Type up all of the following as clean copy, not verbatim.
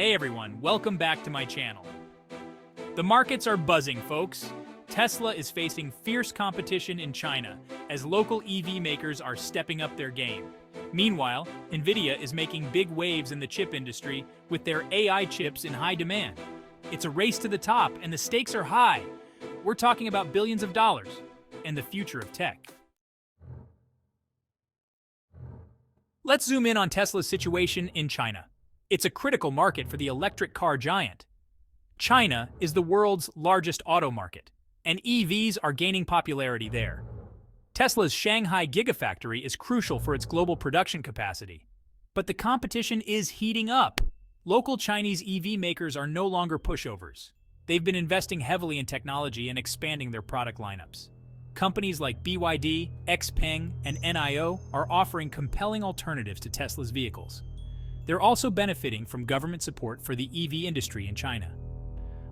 Hey everyone, welcome back to my channel. The markets are buzzing, folks. Tesla is facing fierce competition in China as local EV makers are stepping up their game. Meanwhile, Nvidia is making big waves in the chip industry with their AI chips in high demand. It's a race to the top and the stakes are high. We're talking about billions of dollars and the future of tech. Let's zoom in on Tesla's situation in China. It's a critical market for the electric car giant. China is the world's largest auto market, and EVs are gaining popularity there. Tesla's Shanghai Gigafactory is crucial for its global production capacity. But the competition is heating up. Local Chinese EV makers are no longer pushovers. They've been investing heavily in technology and expanding their product lineups. Companies like BYD, XPeng, and NIO are offering compelling alternatives to Tesla's vehicles. They're also benefiting from government support for the EV industry in China.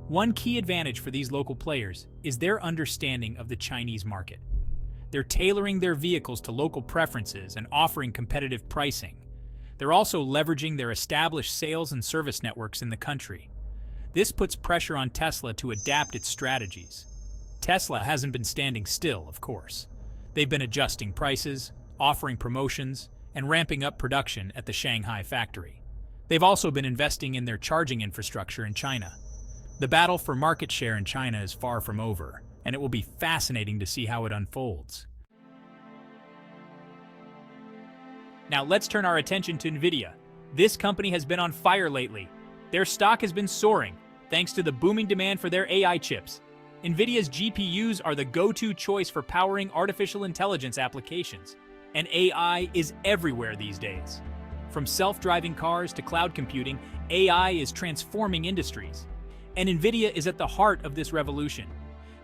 One key advantage for these local players is their understanding of the Chinese market. They're tailoring their vehicles to local preferences and offering competitive pricing. They're also leveraging their established sales and service networks in the country. This puts pressure on Tesla to adapt its strategies. Tesla hasn't been standing still, of course. They've been adjusting prices, offering promotions, and ramping up production at the Shanghai factory. They've also been investing in their charging infrastructure in China. The battle for market share in China is far from over, and it will be fascinating to see how it unfolds. Now let's turn our attention to Nvidia. This company has been on fire lately. Their stock has been soaring, thanks to the booming demand for their AI chips. Nvidia's GPUs are the go-to choice for powering artificial intelligence applications. And AI is everywhere these days. From self-driving cars to cloud computing, AI is transforming industries. And Nvidia is at the heart of this revolution.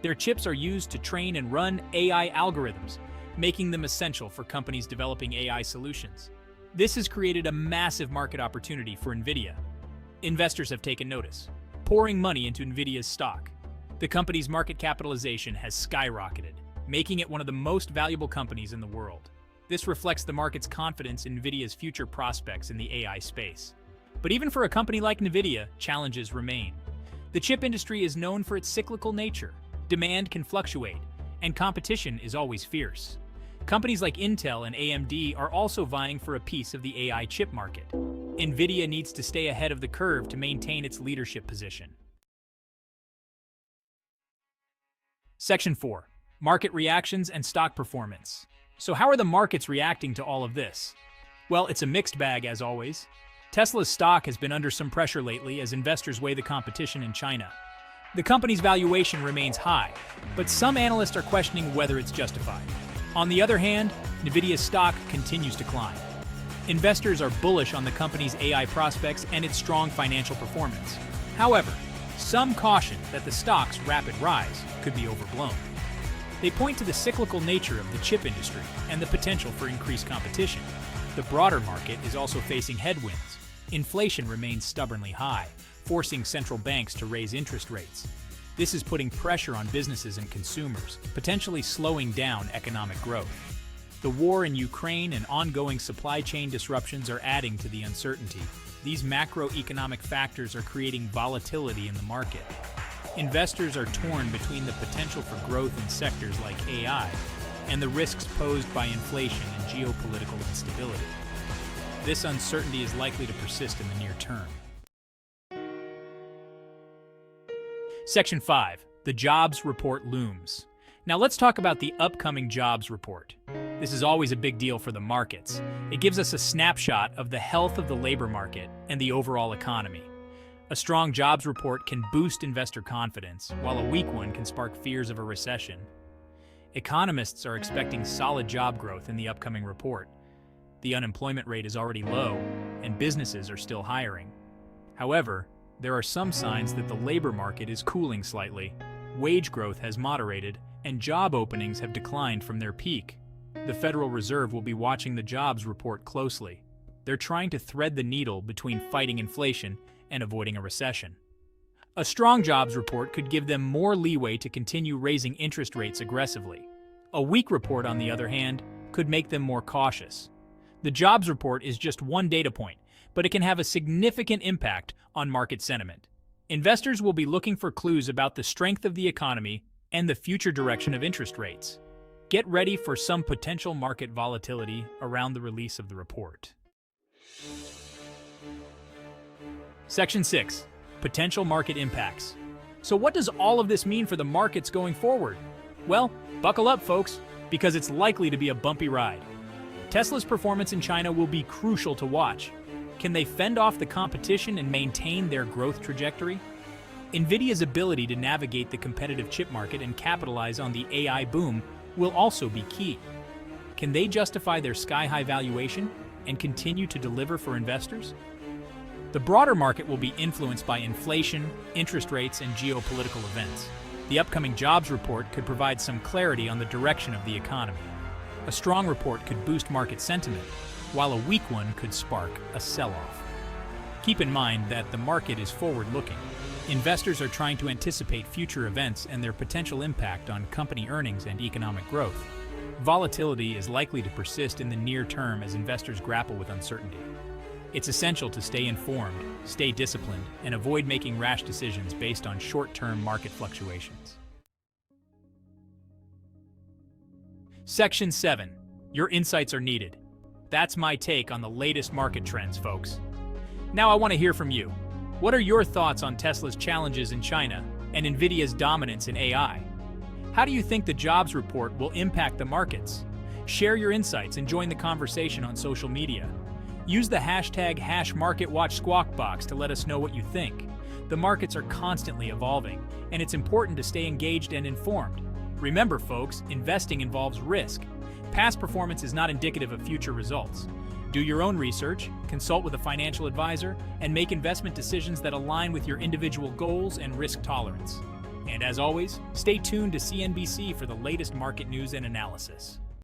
Their chips are used to train and run AI algorithms, making them essential for companies developing AI solutions. This has created a massive market opportunity for Nvidia. Investors have taken notice, pouring money into Nvidia's stock. The company's market capitalization has skyrocketed, making it one of the most valuable companies in the world. This reflects the market's confidence in Nvidia's future prospects in the AI space. But even for a company like Nvidia, challenges remain. The chip industry is known for its cyclical nature. Demand can fluctuate, and competition is always fierce. Companies like Intel and AMD are also vying for a piece of the AI chip market. Nvidia needs to stay ahead of the curve to maintain its leadership position. Section 4. Market reactions and stock performance. So how are the markets reacting to all of this? Well, it's a mixed bag as always. Tesla's stock has been under some pressure lately as investors weigh the competition in China. The company's valuation remains high, but some analysts are questioning whether it's justified. On the other hand, Nvidia's stock continues to climb. Investors are bullish on the company's AI prospects and its strong financial performance. However, some caution that the stock's rapid rise could be overblown. They point to the cyclical nature of the chip industry and the potential for increased competition. The broader market is also facing headwinds. Inflation remains stubbornly high, forcing central banks to raise interest rates. This is putting pressure on businesses and consumers, potentially slowing down economic growth. The war in Ukraine and ongoing supply chain disruptions are adding to the uncertainty. These macroeconomic factors are creating volatility in the market. Investors are torn between the potential for growth in sectors like AI and the risks posed by inflation and geopolitical instability. This uncertainty is likely to persist in the near term. Section 5. The Jobs Report looms. Now let's talk about the upcoming jobs report. This is always a big deal for the markets. It gives us a snapshot of the health of the labor market and the overall economy. A strong jobs report can boost investor confidence, while a weak one can spark fears of a recession. Economists are expecting solid job growth in the upcoming report. The unemployment rate is already low, and businesses are still hiring. However, there are some signs that the labor market is cooling slightly. Wage growth has moderated, and job openings have declined from their peak. The Federal Reserve will be watching the jobs report closely. They're trying to thread the needle between fighting inflation and avoiding a recession. A strong jobs report could give them more leeway to continue raising interest rates aggressively. A weak report, on the other hand, could make them more cautious. The jobs report is just one data point, but it can have a significant impact on market sentiment. Investors will be looking for clues about the strength of the economy and the future direction of interest rates. Get ready for some potential market volatility around the release of the report. Section 6. Potential market impacts. So what does all of this mean for the markets going forward? Well, buckle up, folks, because it's likely to be a bumpy ride. Tesla's performance in China will be crucial to watch. Can they fend off the competition and maintain their growth trajectory? Nvidia's ability to navigate the competitive chip market and capitalize on the AI boom will also be key. Can they justify their sky-high valuation and continue to deliver for investors? The broader market will be influenced by inflation, interest rates, and geopolitical events. The upcoming jobs report could provide some clarity on the direction of the economy. A strong report could boost market sentiment, while a weak one could spark a sell-off. Keep in mind that the market is forward-looking. Investors are trying to anticipate future events and their potential impact on company earnings and economic growth. Volatility is likely to persist in the near term as investors grapple with uncertainty. It's essential to stay informed, stay disciplined, and avoid making rash decisions based on short-term market fluctuations. Section 7. Your insights are needed. That's my take on the latest market trends, folks. Now I want to hear from you. What are your thoughts on Tesla's challenges in China and Nvidia's dominance in AI? How do you think the jobs report will impact the markets? Share your insights and join the conversation on social media. Use the hashtag #MarketWatchSquawkBox to let us know what you think. The markets are constantly evolving, and it's important to stay engaged and informed. Remember, folks, investing involves risk. Past performance is not indicative of future results. Do your own research, consult with a financial advisor, and make investment decisions that align with your individual goals and risk tolerance. And as always, stay tuned to CNBC for the latest market news and analysis.